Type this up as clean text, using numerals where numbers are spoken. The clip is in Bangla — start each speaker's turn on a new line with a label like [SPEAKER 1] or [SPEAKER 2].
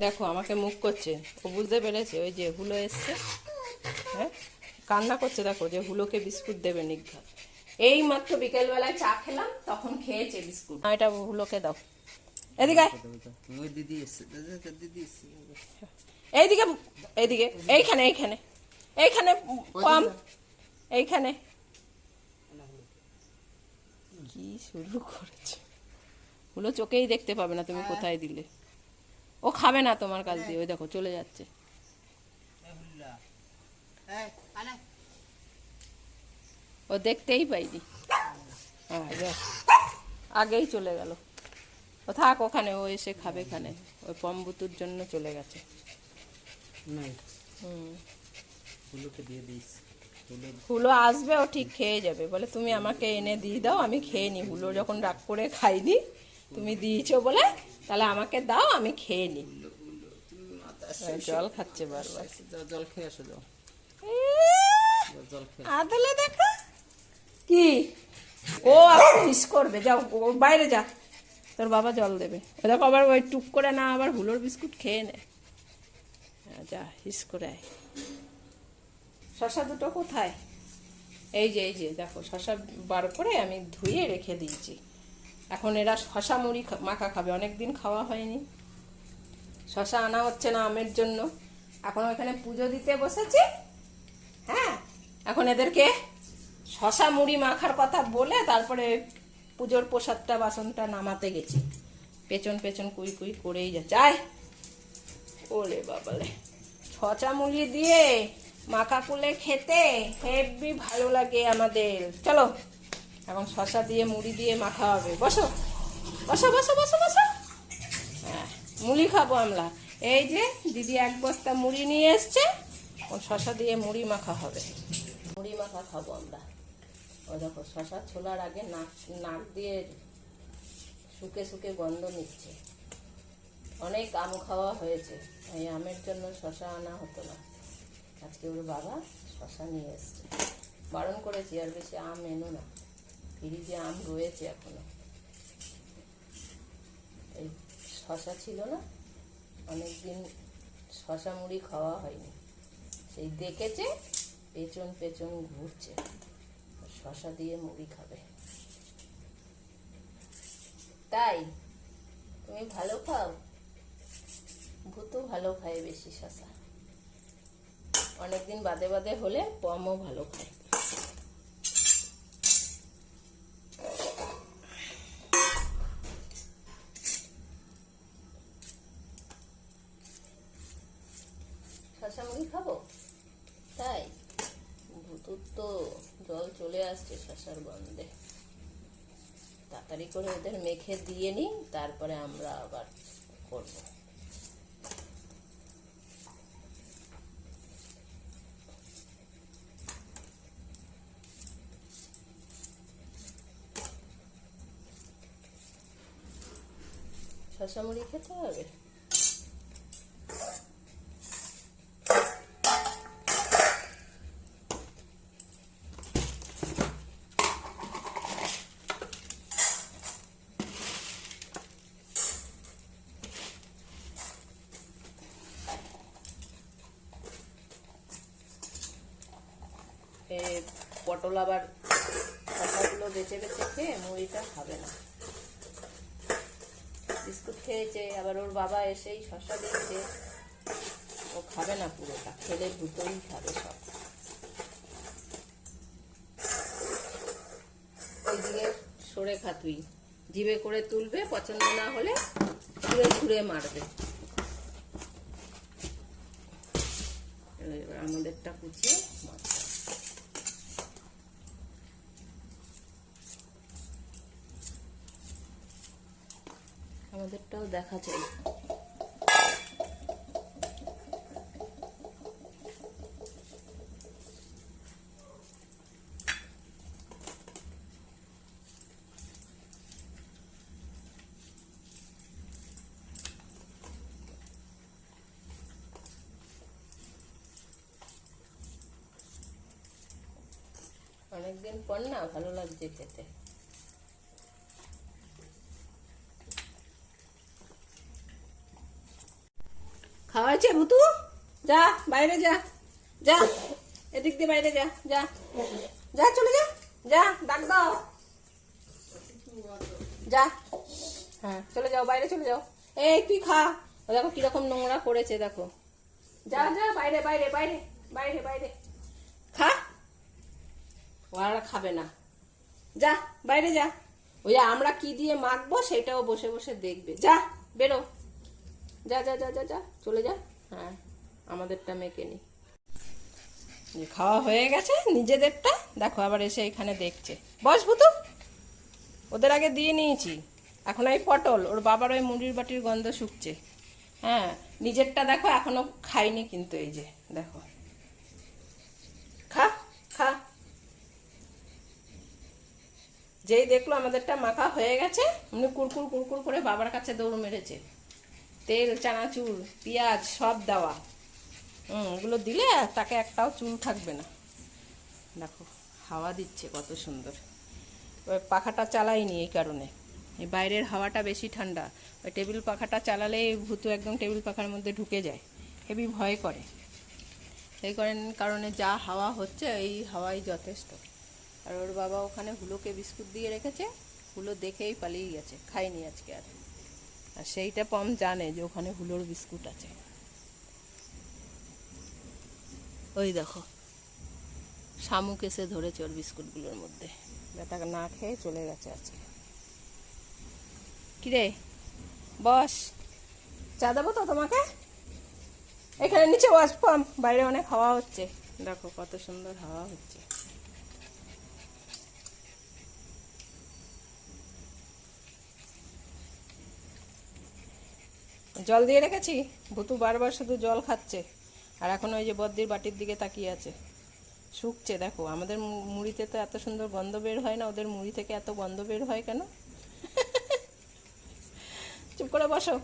[SPEAKER 1] দেখো আমাকে মুখ করছে, ও বুঝতে পেরেছে ওই যে হুলো এসছে। হ্যাঁ, কান্না করছে, দেখো যে হুলোকে বিস্কুট দেবে নিঘাত। এই মাত্র বিকেলবেলায় চা খেলাম, তখন খেয়েছে বিস্কুট। এটা হুলোকে দাও। এদিকে এইদিকে এইদিকে, এইখানে এইখানে এইখানে কম, এইখানে কি শুরু করেছে। হুলো চোখেই দেখতে পাবে না তুমি কোথায় দিলে। ও খাবে না তোমার কাছ দিয়ে, ওই দেখো চলে যাচ্ছে। ও দেখতেই পাইনি। হ্যাঁ, আগেই চলে গেল। ও থাক ওখানে, ও এসে খাবে এখানে। ওই পম্বুতুর জন্য চলে গেছে। হুলো আসবে, ও ঠিক খেয়ে যাবে। বলে তুমি আমাকে এনে দিয়ে দাও, আমি খেয়ে নি। হুলো যখন রাগ করে খাইনি, তুমি দিয়েছো বলে তাহলে আমাকে দাও, আমি খেয়ে নি। জল খাচ্ছে বারবার।
[SPEAKER 2] জল খেয়ে আসো, যাও জল খেয়ে।
[SPEAKER 1] আদলে দেখা কি, ও এখন হিস করবে। যাও ও বাইরে যা, তোর বাবা জল দেবে। ও দেখো আবার ওই টুক করে না আবার হুলোর বিস্কুট খেয়ে নেয়। যা হিস করে আয়। শশা দুটো কোথায়? এই যে এই যে দেখো, শশা বার করে আমি ধুয়ে রেখে দিয়েছি। এখন এরা শশা মুড়ি মাখা খাবে, অনেকদিন খাওয়া হয়নি। শশা আনা হচ্ছে না আমের জন্য। এখন ওখানে পুজো দিতে বসেছি। হ্যাঁ, এখন এদেরকে শশা মুড়ি মাখার কথা বলে তারপরে পুজোর প্রসাদটা বাসনটা নামাতে গেছি। পেছন পেছন কুই কুই করেই যাচ্ছে। আয় ওরে বাবালে, শশা মুড়ি দিয়ে মাখা কুলে খেতে হেভি ভালো লাগে আমাদের। চলো এখন শশা দিয়ে মুড়ি দিয়ে মাখা হবে। বসো বসো বসো বসো বসো। হ্যাঁ, মুড়ি খাবো আমরা। এই যে দিদি এক বস্তা মুড়ি নিয়ে এসছে, ও শশা দিয়ে মুড়ি মাখা হবে। মুড়ি মাখা খাবো আমরা। ও দেখো শশা ছোলার আগে নাক নাক দিয়ে শুকে শুকে গন্ধ নিচ্ছে। অনেক আম খাওয়া হয়েছে, এই আমের জন্য শশা আনা হতো না। আজকে ওর বাবা শশা নিয়ে এসছে। বারণ করেছি আর বেশি আম এনো না, ফ্রিজে আম রয়েছে এখনো। এই শশা ছিল না, অনেকদিন শশা মুড়ি খাওয়া হয়নি। সেই দেখেছে, পেছন পেছন ঘুরছে, শশা দিয়ে মুড়ি খাবে। তাই তুমি ভালো খাও? ভূতও ভালো খায় বেশি শশা। অনেকদিন বাদে বাদে হলে পমও ভালো খায়। শশা মুড়ি খাবো? তাই ভূতুর তো জল চলে আসছে শশার গন্ধে। তাড়াতাড়ি করে ওদের মেখে দিয়ে নিই, তারপরে আমরা আবার করবো। শশা মুড়ি খেতে হবে। পটল আবার শশাগুলো বেছে বেছে খেয়ে মুড়িটা খাবে না। বিস্কুট খেয়েছে, আবার ওর বাবা এসেই শশা দিচ্ছে, ও খাবে না পুরোটা, খেলে দুটোই খাবে সব। ওইদিকে সরে খা তুই, জিভে করে তুলবে, পছন্দ না হলে ঘুরে ঘুরে মারবে। এবার আমাদেরটা কুচিয়ে মারবে। আমাদেরটাও দেখা চাই। অনেকদিন পর না, ভালো লাগছে খেতে। খাওয়াইছে ভুতু? যা বাইরে যা, যা এদিক দিয়ে বাইরে যা, যা যা চলে যা, যা ডাক দাও, যা। হ্যাঁ চলে যাও, বাইরে চলে যাও। এই তুই খা। ও দেখো কিরকম নোংরা করেছে, দেখো। যা যা বাইরে বাইরে বাইরে বাইরে বাইরে খা। ও আর খাবে না, যা বাইরে যা। ওই আমরা কি দিয়ে মাখবো সেটাও বসে বসে দেখবে। যা বেরো, যা যা যা যা যা চলে যা। হ্যাঁ আমাদেরটা মেখে নি। খাওয়া হয়ে গেছে নিজেদেরটা, দেখো আবার এসে এখানে দেখছে। বস ভুতু, ওদের আগে দিয়ে নিয়েছি। এখন এই পটল, ওর বাবার ওই মুড়ির বাটির গন্ধ শুকছে। হ্যাঁ নিজেরটা দেখো এখনো খাইনি কিন্তু, এই যে দেখো, খা খা। যেই দেখলো আমাদেরটা মাখা হয়ে গেছে, এমনি কুরকুর কুরকুর করে বাবার কাছে দৌড় মেরেছে। তেল, চানাচুর, পেঁয়াজ সব দেওয়া। ওগুলো দিলে তাকে একটাও চুল থাকবে না। দেখো হাওয়া দিচ্ছে কত সুন্দর। ওই পাখাটা চালাইনি এই কারণে, এই বাইরের হাওয়াটা বেশি ঠান্ডা। ওই টেবিল পাখাটা চালালে ভূতু একদম টেবিল পাখার মধ্যে ঢুকে যায়, হেবি ভয় করে। এই কারণে যা হাওয়া হচ্ছে এই হাওয়াই যথেষ্ট। আর ওর বাবা ওখানে হুলোকে বিস্কুট দিয়ে রেখেছে, হুলো দেখেই পালিয়ে গেছে, খাইনি আজকে আর। আর সেইটা পম জানে যে ওখানে হুলোর বিস্কুট আছে। ওই দেখো শামুক এসে ধরেছে ওর বিস্কুটগুলোর মধ্যে, বেটা না খেয়ে চলে গেছে আজকে। কিরে বস, চা দেবো তো তোমাকে? এখানে নিচে বস পম, বাইরে অনেক হাওয়া হচ্ছে। দেখো কত সুন্দর হাওয়া হচ্ছে। জল দিয়ে রেখেছি, ভুতু বারবার শুধু জল খাচ্ছে। আর এখন ওই যে বদ্দির বাটির দিকে তাকিয়ে আছে, শুকছে। দেখো আমাদের মুড়িতে তো এত সুন্দর গন্ধ বের হয় না, ওদের মুড়ি থেকে এত গন্ধ বের হয় কেন? চুপ করে বসো।